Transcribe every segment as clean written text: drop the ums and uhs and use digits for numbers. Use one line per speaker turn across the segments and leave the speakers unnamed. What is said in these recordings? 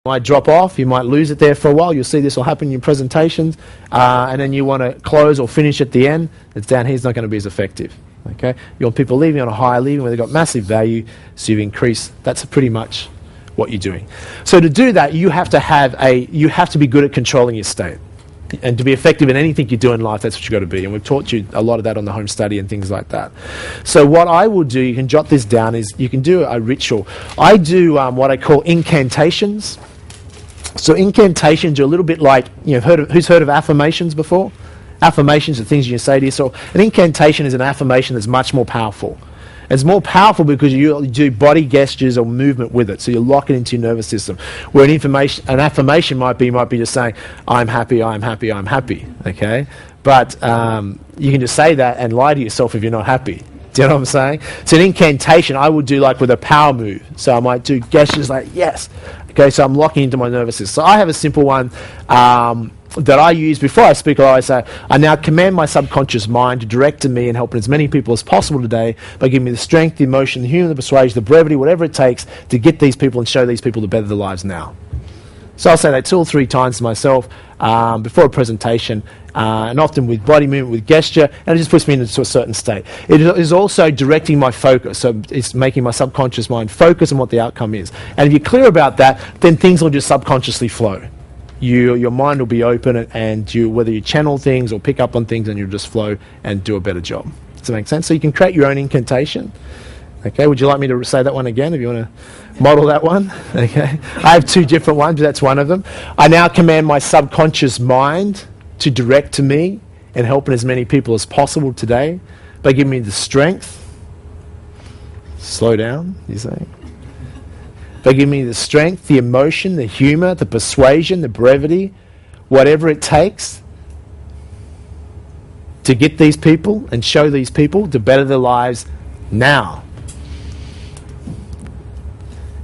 might drop off, you might lose it there for a while. You'll see this will happen in your presentations, and then you want to close or finish at the end. It's down here, it's not going to be as effective. Okay, you want people leaving on a higher, leaving where they've got massive value, so you've increased. That's pretty much what you're doing. So to do that, you have to be good at controlling your state. And to be effective in anything you do in life, that's what you've got to be. And we've taught you a lot of that on the home study and things like that. So what I will do, you can jot this down, is you can do a ritual. I do what I call incantations. So incantations are a little bit like, who's heard of affirmations before? Affirmations are things you can say to yourself. An incantation is an affirmation that's much more powerful. It's more powerful because you do body gestures or movement with it, so you lock it into your nervous system. Where an affirmation might be just saying, I'm happy, I'm happy, I'm happy, okay? But you can just say that and lie to yourself if you're not happy. Do you know what I'm saying? So an incantation I would do like with a power move. So I might do gestures like, yes. Okay, so I'm locking into my nervous system. So I have a simple one that I use before I speak. I always say, I now command my subconscious mind to direct to me and helping as many people as possible today by giving me the strength, the emotion, the humor, the persuasion, the brevity, whatever it takes to get these people and show these people to better their lives now. So I'll say that 2 or 3 times to myself before a presentation, and often with body movement, with gesture, and it just puts me into a certain state. It is also directing my focus, so it's making my subconscious mind focus on what the outcome is. And if you're clear about that, then things will just subconsciously flow. Your mind will be open, and whether you channel things or pick up on things, and you'll just flow and do a better job. Does that make sense? So you can create your own incantation. Okay, would you like me to say that one again if you want to model that one? Okay, I have 2 different ones, but that's one of them. I now command my subconscious mind to direct to me and helping as many people as possible today by giving me the strength. Slow down, you say. By giving me the strength, the emotion, the humor, the persuasion, the brevity, whatever it takes to get these people and show these people to better their lives now.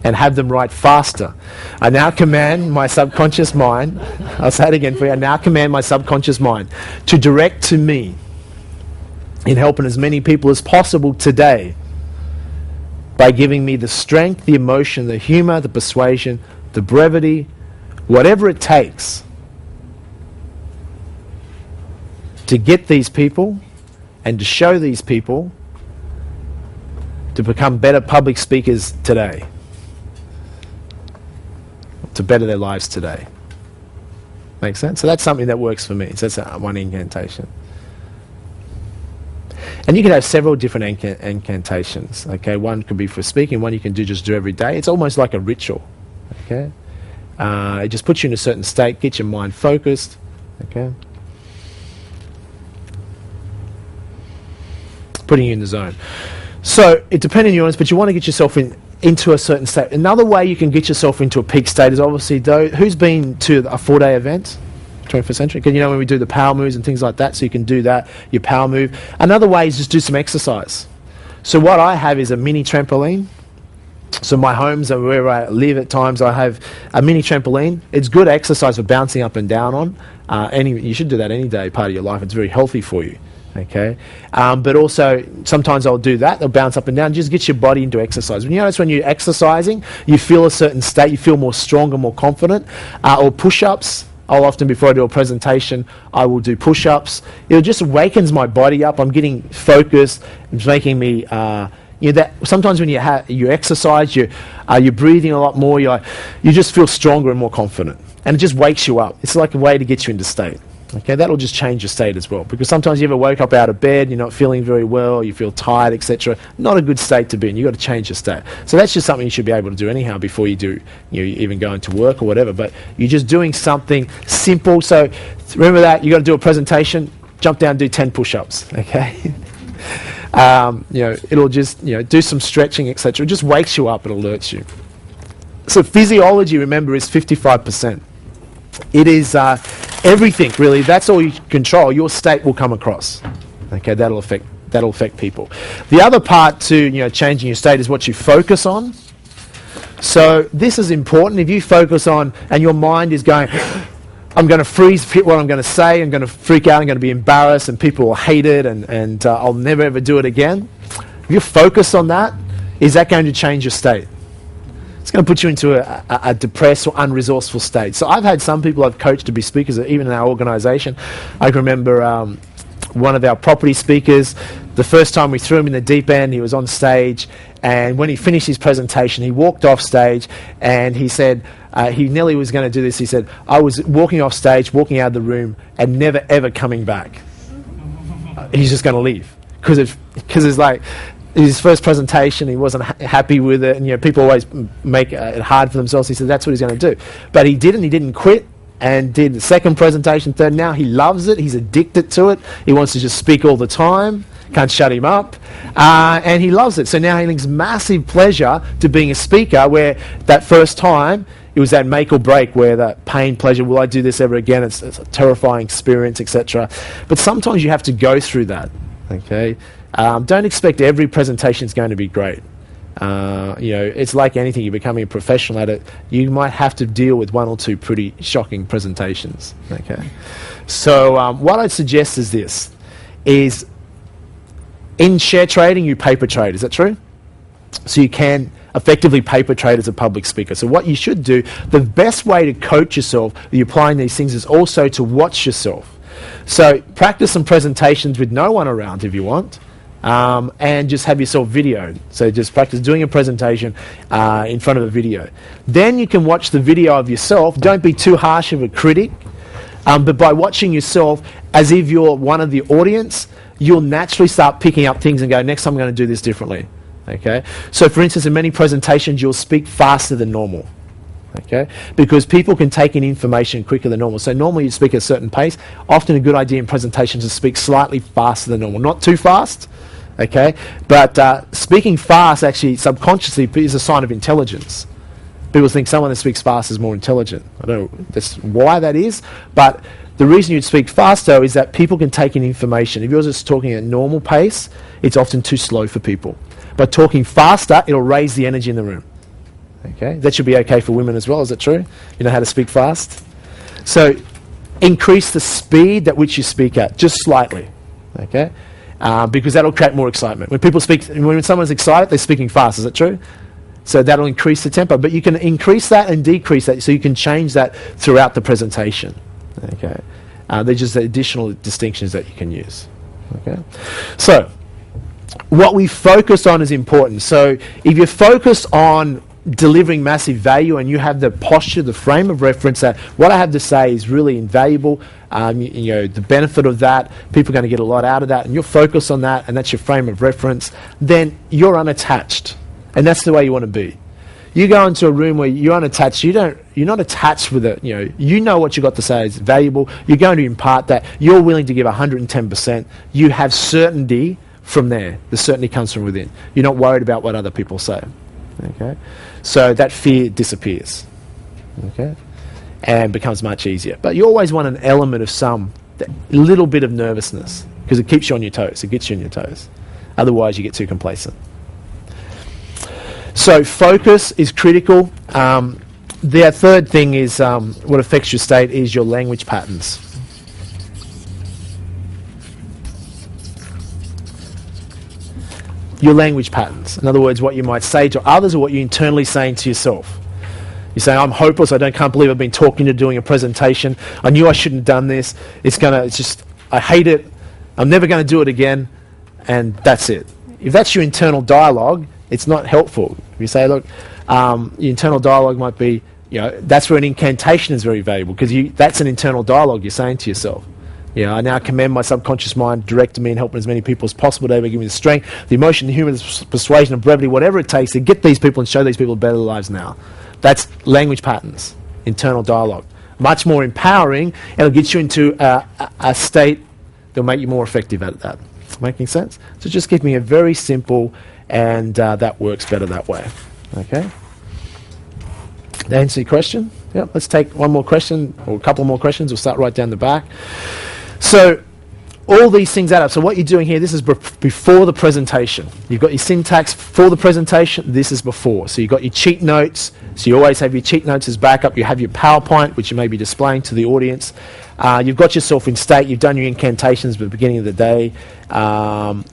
And have them write faster. I now command my subconscious mind, I'll say it again for you, I now command my subconscious mind to direct to me in helping as many people as possible today by giving me the strength, the emotion, the humor, the persuasion, the brevity, whatever it takes to get these people and to show these people to become better public speakers today. To better their lives today. Make sense? So that's something that works for me. So that's one incantation. And you can have several different incantations. Okay, one could be for speaking, one you can just do every day. It's almost like a ritual. Okay, it just puts you in a certain state, gets your mind focused. Okay, putting you in the zone. So it depends on your audience, but you want to get yourself into a certain state. Another way you can get yourself into a peak state is obviously, who's been to a 4-day event, 21st century? Because when we do the power moves and things like that, so you can do that, your power move. Another way is just do some exercise. So what I have is a mini trampoline. So my homes and where I live at times, I have a mini trampoline. It's good exercise for bouncing up and down on. You should do that any day, part of your life. It's very healthy for you. Okay, but also sometimes I'll do that. I'll bounce up and down. Just get your body into exercise. When you notice when you're exercising, you feel a certain state. You feel more stronger, more confident. Or push-ups. I'll often, before I do a presentation, I will do push-ups. It just awakens my body up. I'm getting focused. It's making me. That sometimes when you exercise, you're breathing a lot more. You just feel stronger and more confident, and it just wakes you up. It's like a way to get you into state. Okay, that'll just change your state as well. Because sometimes you ever woke up out of bed, you're not feeling very well, you feel tired, etc. Not a good state to be in. You've got to change your state. So that's just something you should be able to do anyhow before you even go into work or whatever. But you're just doing something simple. So remember that, you've got to do a presentation, jump down and do 10 push-ups. Okay? It'll just, do some stretching, etc. It just wakes you up, it alerts you. So physiology, remember, is 55%. It is everything, really. That's all you control. Your state will come across. Okay, that'll affect people. The other part to changing your state is what you focus on. So this is important. If you focus on, and your mind is going, I'm going to freeze what I'm going to say, I'm going to freak out, I'm going to be embarrassed, and people will hate it, and I'll never ever do it again. If you focus on that, is that going to change your state? it's going to put you into a depressed or unresourceful state. So I've had some people I've coached to be speakers, even in our organisation. I can remember one of our property speakers, the first time we threw him in the deep end, he was on stage, and when he finished his presentation, he walked off stage, and he said, he nearly was going to do this, he said, I was walking off stage, walking out of the room, and never ever coming back. He's just going to leave. Because it's like, his first presentation, he wasn't happy with it, and people always make it hard for themselves. He said that's what he's going to do. But he didn't quit, and did the second presentation, third. Now he loves it, he's addicted to it, he wants to just speak all the time, can't shut him up, and he loves it. So now he links massive pleasure to being a speaker, where that first time, it was that make or break, where that pain, pleasure, will I do this ever again? It's a terrifying experience, etc. But sometimes you have to go through that, okay? Don't expect every presentation is going to be great. It's like anything, you're becoming a professional at it, you might have to deal with one or two pretty shocking presentations, okay? So what I'd suggest is this, is in share trading, you paper trade, is that true? So you can effectively paper trade as a public speaker. So what you should do, the best way to coach yourself, you're applying these things, is also to watch yourself. So practice some presentations with no one around if you want, and just have yourself videoed. So just practice doing a presentation in front of a video. Then you can watch the video of yourself. Don't be too harsh of a critic, but by watching yourself as if you're one of the audience, you'll naturally start picking up things and go, next time I'm going to do this differently. Okay? So for instance, in many presentations, you'll speak faster than normal. Okay? Because people can take in information quicker than normal. So normally you speak at a certain pace. Often a good idea in presentations is to speak slightly faster than normal. Not too fast, okay? But speaking fast actually subconsciously is a sign of intelligence. People think someone that speaks fast is more intelligent. I don't know that's why that is, but the reason you'd speak fast, though, is that people can take in information. If you're just talking at normal pace, it's often too slow for people. But talking faster, it'll raise the energy in the room. Okay, that should be okay for women as well. Is that true? You know how to speak fast? So increase the speed at which you speak at, just slightly. Okay, because that'll create more excitement. When people speak, when someone's excited, they're speaking fast. Is that true? So that'll increase the tempo. But you can increase that and decrease that, so you can change that throughout the presentation. Okay, they're just additional distinctions that you can use. Okay, so what we focus on is important. So if you're focused on delivering massive value and you have the posture, the frame of reference that what I have to say is really invaluable, the benefit of that, people are going to get a lot out of that, and you're focused on that, and that's your frame of reference, then you're unattached. And that's the way you want to be. You go into a room where you're unattached, you're not attached with it, you know what you've got to say is valuable, you're going to impart that, you're willing to give 110%, you have certainty from there. The certainty comes from within. You're not worried about what other people say. Okay, so that fear disappears. Okay, and becomes much easier. But you always want an element of a little bit of nervousness, because it keeps you on your toes. It gets you on your toes. Otherwise, you get too complacent. So focus is critical. The third thing is what affects your state is your language patterns. Your language patterns. In other words, what you might say to others or what you're internally saying to yourself. You say, I'm hopeless, can't believe I've been talking to doing a presentation. I knew I shouldn't have done this. I hate it. I'm never going to do it again. And that's it. If that's your internal dialogue, it's not helpful. If you say, look, your internal dialogue might be, that's where an incantation is very valuable, because that's an internal dialogue you're saying to yourself. I now commend my subconscious mind, directing me and helping as many people as possible today by giving me the strength, the emotion, the humour, the persuasion, and brevity, whatever it takes to get these people and show these people better lives now. That's language patterns, internal dialogue. Much more empowering, and it'll get you into a state that'll make you more effective at that. Making sense? So just keep me a very simple, and that works better that way. Okay? Did that answer your question? Yeah, let's take one more question, or a couple more questions. We'll start right down the back. So all these things add up. So what you're doing here, this is before the presentation. You've got your syntax for the presentation, this is before. So you've got your cheat notes, so you always have your cheat notes as backup. You have your PowerPoint, which you may be displaying to the audience. You've got yourself in state, you've done your incantations at the beginning of the day.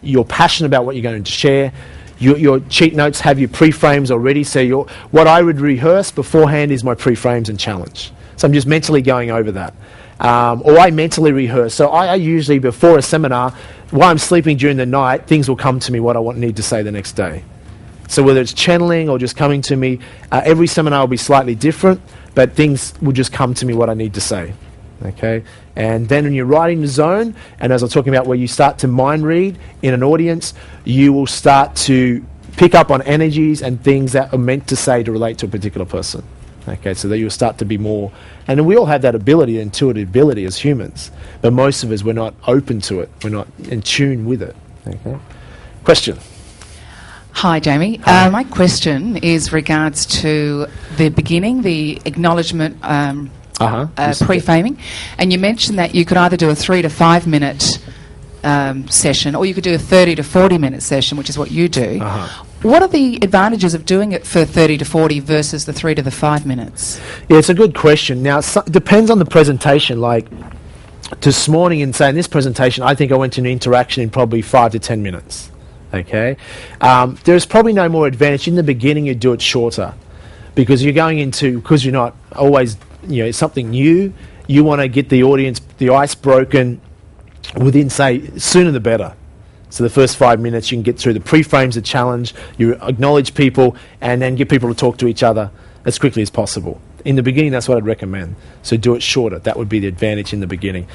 You're passionate about what you're going to share. Your cheat notes have your pre-frames already, so what I would rehearse beforehand is my pre-frames and challenge. So I'm just mentally going over that. Or I mentally rehearse. So I usually, before a seminar, while I'm sleeping during the night, things will come to me what I need to say the next day. So whether it's channeling or just coming to me, every seminar will be slightly different, but things will just come to me what I need to say. Okay? And then when you're writing the zone, and as I'm talking about where you start to mind read in an audience, you will start to pick up on energies and things that are meant to say to relate to a particular person. Okay, so that you'll start to be more, and we all have that ability, intuitive ability as humans, but most of us, we're not open to it. We're not in tune with it. Okay. Question.
Hi, Jamie.
Hi.
My question is regards to the beginning, the acknowledgement, pre-framing, and you mentioned that you could either do a 3 to 5 minute session, or you could do a 30 to 40 minute session, which is what you do. What are the advantages of doing it for 30 to 40 versus the 3 to the 5 minutes?
Yeah, it's a good question. Now, it depends on the presentation. Like this morning, in saying this presentation, I think I went to an interaction in probably 5 to 10 minutes. Okay, there's probably no more advantage in the beginning. You do it shorter because you're going into, because you're not always, it's something new. You want to get the audience, the ice broken within, say, sooner the better. So the first 5 minutes you can get through the pre-frames, the challenge, you acknowledge people, and then get people to talk to each other as quickly as possible. In the beginning, that's what I'd recommend. So do it shorter. That would be the advantage in the beginning.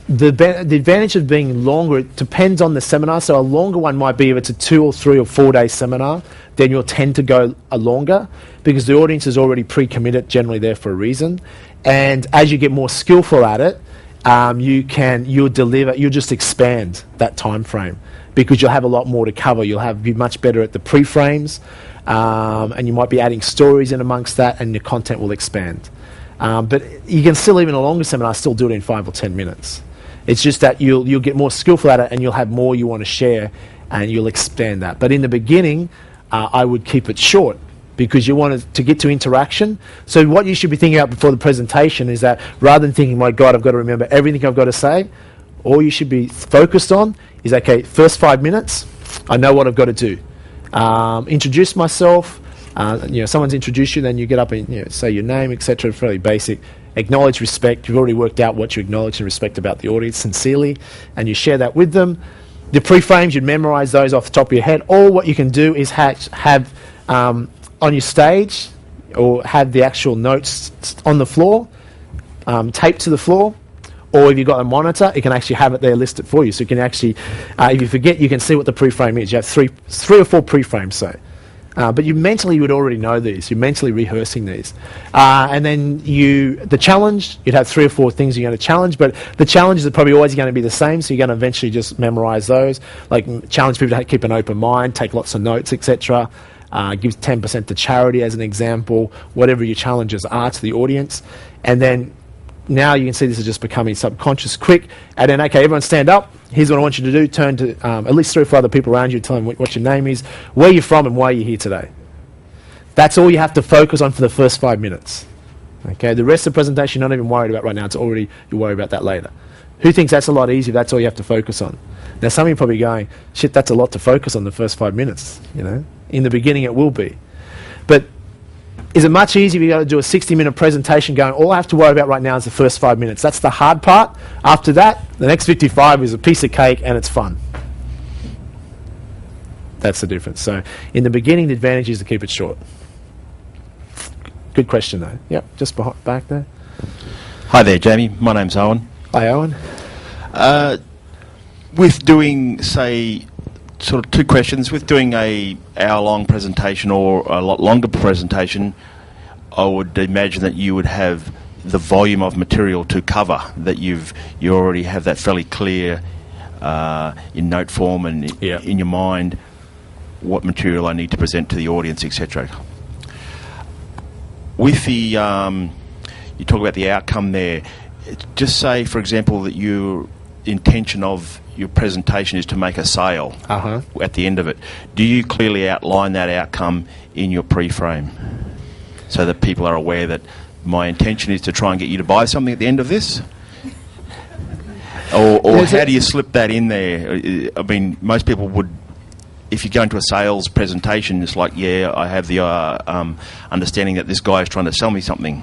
The advantage of being longer, it depends on the seminar. So a longer one might be if it's a 2 or 3 or 4 day seminar, then you'll tend to go a longer because the audience is already pre-committed, generally there for a reason. And as you get more skillful at it, you'll just expand that time frame because you'll have a lot more to cover. You'll be much better at the pre-frames, and you might be adding stories in amongst that, and the content will expand. But you can still, even a longer seminar, still do it in 5 or 10 minutes. It's just that you'll get more skillful at it, and you'll have more you want to share, and you'll expand that. But in the beginning, I would keep it short because you want to get to interaction. So what you should be thinking about before the presentation is that rather than thinking, my God, I've got to remember everything I've got to say, all you should be focused on is, okay, first 5 minutes, I know what I've got to do. Introduce myself. Someone's introduced you, then you get up and say your name, etc. Fairly basic. Acknowledge respect. You've already worked out what you acknowledge and respect about the audience sincerely, and you share that with them. The pre-frames, you'd memorize those off the top of your head. Or what you can do is have on your stage, or have the actual notes on the floor, taped to the floor. Or if you've got a monitor, it can actually have it there listed for you. So you can actually, if you forget, you can see what the pre-frame is. You have three or four pre-frames, say. But you would already know these. You're mentally rehearsing these. And then the challenge, you'd have 3 or 4 things you're going to challenge, but the challenges are probably always going to be the same, so you're going to eventually just memorize those. Like challenge people to keep an open mind, take lots of notes, etc. Give 10% to charity as an example, whatever your challenges are to the audience. And then now you can see this is just becoming subconscious quick. And then, okay, everyone stand up. Here's what I want you to do. Turn to at least 3 or 4 other people around you. Tell them what your name is, where you're from, and why you're here today. That's all you have to focus on for the first 5 minutes. Okay, the rest of the presentation you're not even worried about right now. You'll worry about that later. Who thinks that's a lot easier? That's all you have to focus on. Now, some of you are probably going, shit, that's a lot to focus on the first 5 minutes. In the beginning it will be. But is it much easier if you've got to do a 60-minute presentation going, all I have to worry about right now is the first 5 minutes. That's the hard part. After that, the next 55 is a piece of cake and it's fun. That's the difference. So in the beginning, the advantage is to keep it short. Good question, though. Yep, just back there.
Hi there, Jamie. My name's Owen.
Hi, Owen.
With doing, say, sort of 2 questions. With doing a hour-long presentation or a lot longer presentation, I would imagine that you would have the volume of material to cover, that you already have that fairly clear in note form and in your mind what material I need to present to the audience, etc. With the, you talk about the outcome there, just say, for example, that your intention of your presentation is to make a sale at the end of it. Do you clearly outline that outcome in your pre-frame so that people are aware that my intention is to try and get you to buy something at the end of this? Or how do you slip that in there? I mean, most people would, if you go into a sales presentation, it's like, yeah, I have the understanding that this guy is trying to sell me something?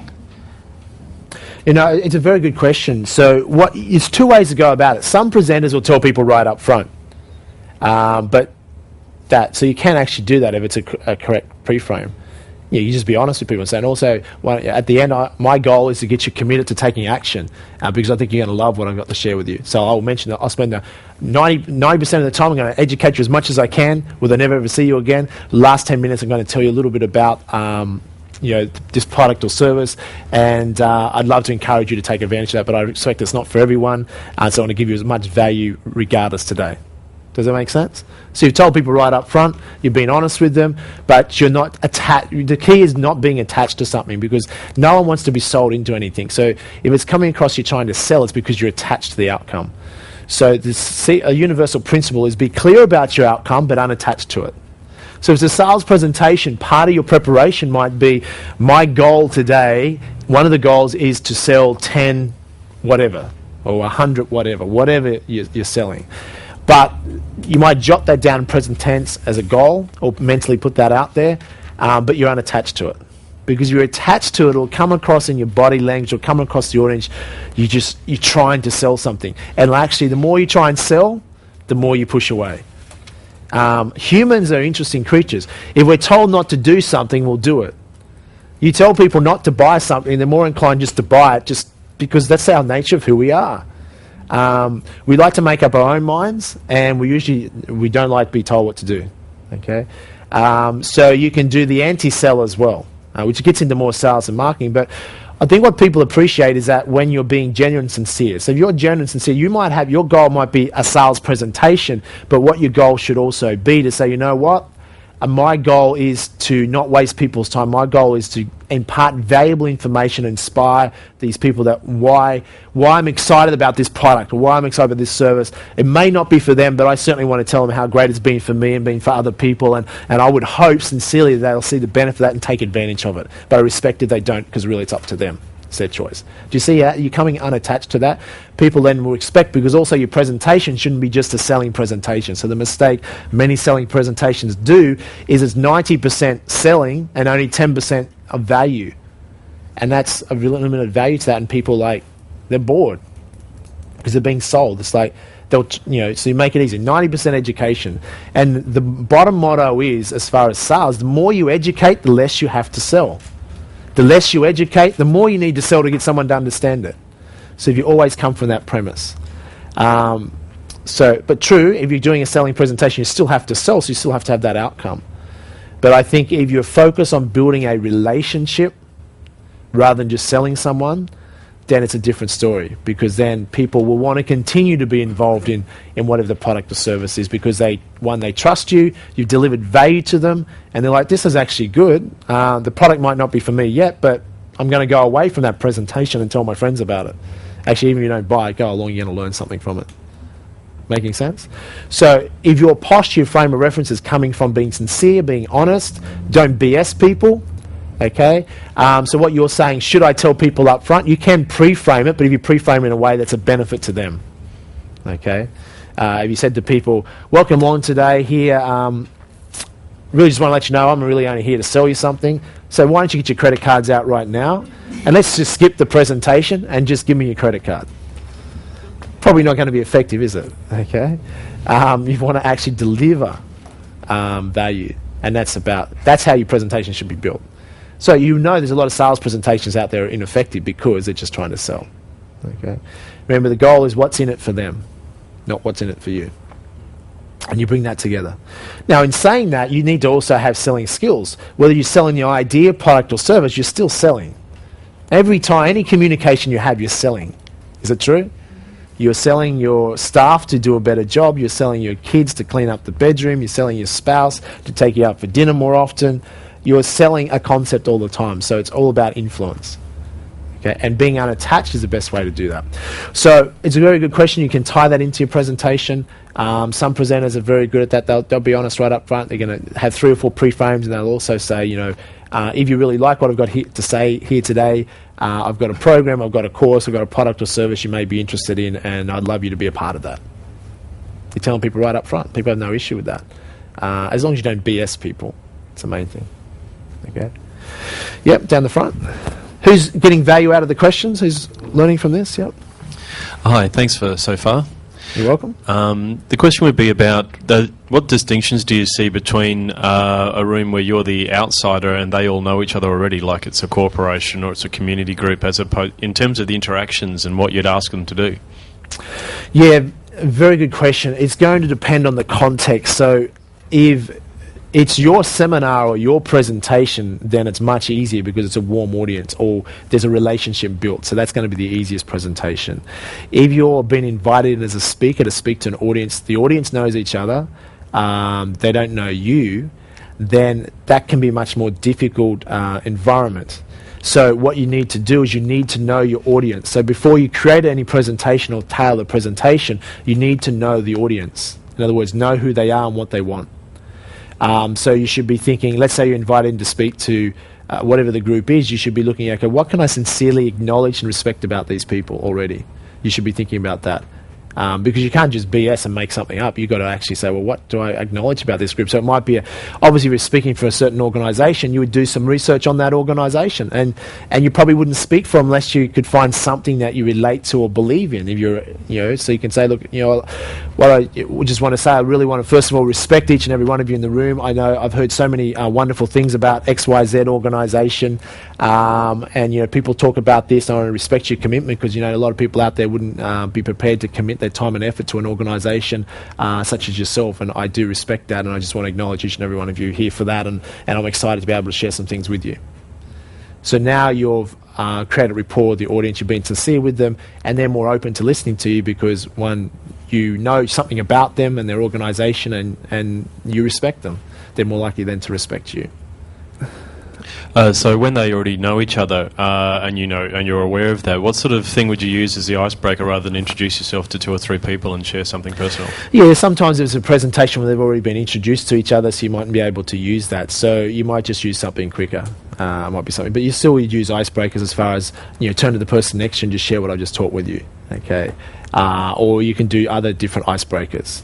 You know, it's a very good question. So it's two ways to go about it. Some presenters will tell people right up front, so you can actually do that if it's a correct pre-frame. Yeah, you just be honest with people and say, and also, at the end, my goal is to get you committed to taking action because I think you're going to love what I've got to share with you. So I'll mention that I'll spend 90% of the time I'm going to educate you as much as I can. Will I never ever see you again? The last 10 minutes I'm going to tell you a little bit about this product or service, and I'd love to encourage you to take advantage of that, but I expect it's not for everyone, so I want to give you as much value regardless today. Does that make sense? So you've told people right up front, you've been honest with them, but you're not attached. The key is not being attached to something, because no one wants to be sold into anything. So if it's coming across you're trying to sell, it's because you're attached to the outcome. So a universal principle is be clear about your outcome, but unattached to it. So if it's a sales presentation, part of your preparation might be, my goal today, one of the goals is to sell 10 whatever, or 100 whatever you're selling. But you might jot that down in present tense as a goal, or mentally put that out there, but you're unattached to it. Because you're attached to it, it'll come across in your body language, it'll come across the audience, you're trying to sell something. And actually, the more you try and sell, the more you push away. Humans are interesting creatures. If we're told not to do something, we'll do it. You tell people not to buy something, they're more inclined just to buy it, just because that's our nature of who we are. We like to make up our own minds, and we don't like to be told what to do. Okay, so you can do the anti-sell as well, which gets into more sales and marketing. But I think what people appreciate is that when you're being genuine and sincere. So if you're genuine and sincere, your goal might be a sales presentation, but what your goal should also be to say, you know what? My goal is to not waste people's time. My goal is to impart valuable information, inspire these people that why I'm excited about this product, or why I'm excited about this service. It may not be for them, but I certainly want to tell them how great it's been for me and been for other people, and I would hope sincerely that they'll see the benefit of that and take advantage of it. But I respect if they don't, because really it's up to them. It's their choice. Do you see how you're coming unattached to that? People then will expect, because also your presentation shouldn't be just a selling presentation. So the mistake many selling presentations do is it's 90% selling and only 10% of value. And that's a real limited value to that, and people they're bored because they're being sold. It's like so you make it easy. 90% education. And the bottom motto is, as far as sales, the more you educate, the less you have to sell. The less you educate, the more you need to sell to get someone to understand it. So if you always come from that premise. But true, if you're doing a selling presentation, you still have to sell, so you still have to have that outcome. But I think if you're focused on building a relationship rather than just selling someone, then it's a different story, because then people will want to continue to be involved in whatever the product or service is, because they trust you, you've delivered value to them, and they're like, this is actually good. The product might not be for me yet, but I'm going to go away from that presentation and tell my friends about it. Actually, even if you don't buy it, go along, you're going to learn something from it. Making sense? So if your posture, your frame of reference is coming from being sincere, being honest, don't BS people. Okay, so what you're saying, should I tell people up front? You can pre-frame it, but if you pre-frame it in a way that's a benefit to them. Okay, if you said to people, welcome along today here, really just want to let you know I'm really only here to sell you something, so why don't you get your credit cards out right now, and let's just skip the presentation and just give me your credit card. Probably not going to be effective, is it? Okay, you want to actually deliver value, and that's how your presentation should be built. So there's a lot of sales presentations out there are ineffective because they're just trying to sell. Okay. Remember, the goal is what's in it for them, not what's in it for you. And you bring that together. Now, in saying that, you need to also have selling skills. Whether you're selling your idea, product, or service, you're still selling. Every time, any communication you have, you're selling. Is it true? You're selling your staff to do a better job. You're selling your kids to clean up the bedroom. You're selling your spouse to take you out for dinner more often. You're selling a concept all the time, so it's all about influence. Okay, and being unattached is the best way to do that. So it's a very good question. You can tie that into your presentation. Some presenters are very good at that. They'll be honest right up front. They're going to have 3 or 4 pre-frames, and they'll also say, if you really like what I've got to say here today, I've got a program, I've got a course, I've got a product or service you may be interested in, and I'd love you to be a part of that. You're telling people right up front. People have no issue with that. as long as you don't BS people. It's the main thing. Okay. Yep, down the front. Who's getting value out of the questions? Who's learning from this? Yep.
Hi, thanks for so far.
You're welcome.
The question would be about what distinctions do you see between a room where you're the outsider and they all know each other already, like it's a corporation or it's a community group, as opposed in terms of the interactions and what you'd ask them to do?
Yeah, very good question. It's going to depend on the context. So if it's your seminar or your presentation, then it's much easier because it's a warm audience or there's a relationship built. So that's going to be the easiest presentation. If you're being invited as a speaker to speak to an audience, the audience knows each other, they don't know you, then that can be a much more difficult environment. So what you need to do is you need to know your audience. So before you create any presentation or tailor presentation, you need to know the audience. In other words, know who they are and what they want. So you should be thinking, let's say you're invited to speak to whatever the group is, you should be looking at, okay, what can I sincerely acknowledge and respect about these people already? You should be thinking about that. Because you can't just BS and make something up. You've got to actually say, well, what do I acknowledge about this group? So it might be, obviously, if you're speaking for a certain organisation, you would do some research on that organisation. And you probably wouldn't speak for them unless you could find something that you relate to or believe in. If you're, so you can say, look, what I just want to say, I really want to, first of all, respect each and every one of you in the room. I know I've heard so many wonderful things about XYZ organisation. And, people talk about this, and I want to respect your commitment because, a lot of people out there wouldn't be prepared to commit their time and effort to an organisation such as yourself, and I do respect that, and I just want to acknowledge each and every one of you here for that, and I'm excited to be able to share some things with you. So now you've created rapport with the audience, you've been sincere with them, and they're more open to listening to you because, one, you know something about them and their organisation, and you respect them. They're more likely then to respect you.
So when they already know each other, and you're aware of that, what sort of thing would you use as the icebreaker rather than introduce yourself to 2 or 3 people and share something personal? Yeah,
sometimes there's a presentation where they've already been introduced to each other, so you mightn't be able to use that. So you might just use something quicker. Might be something, but you still would use icebreakers as far as turn to the person next to you and just share what I just taught with you. Okay, or you can do other different icebreakers.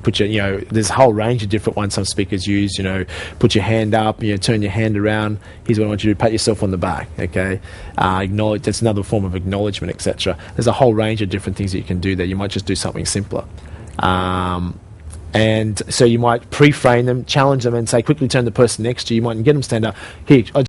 Put your, there's a whole range of different ones some speakers use, put your hand up, turn your hand around, here's what I want you to do, pat yourself on the back, okay? Acknowledge, that's another form of acknowledgement, etc. There's a whole range of different things that you can do there. You might just do something simpler. And so you might pre-frame them, challenge them and say, quickly turn the person next to you. You might get them stand up. Here,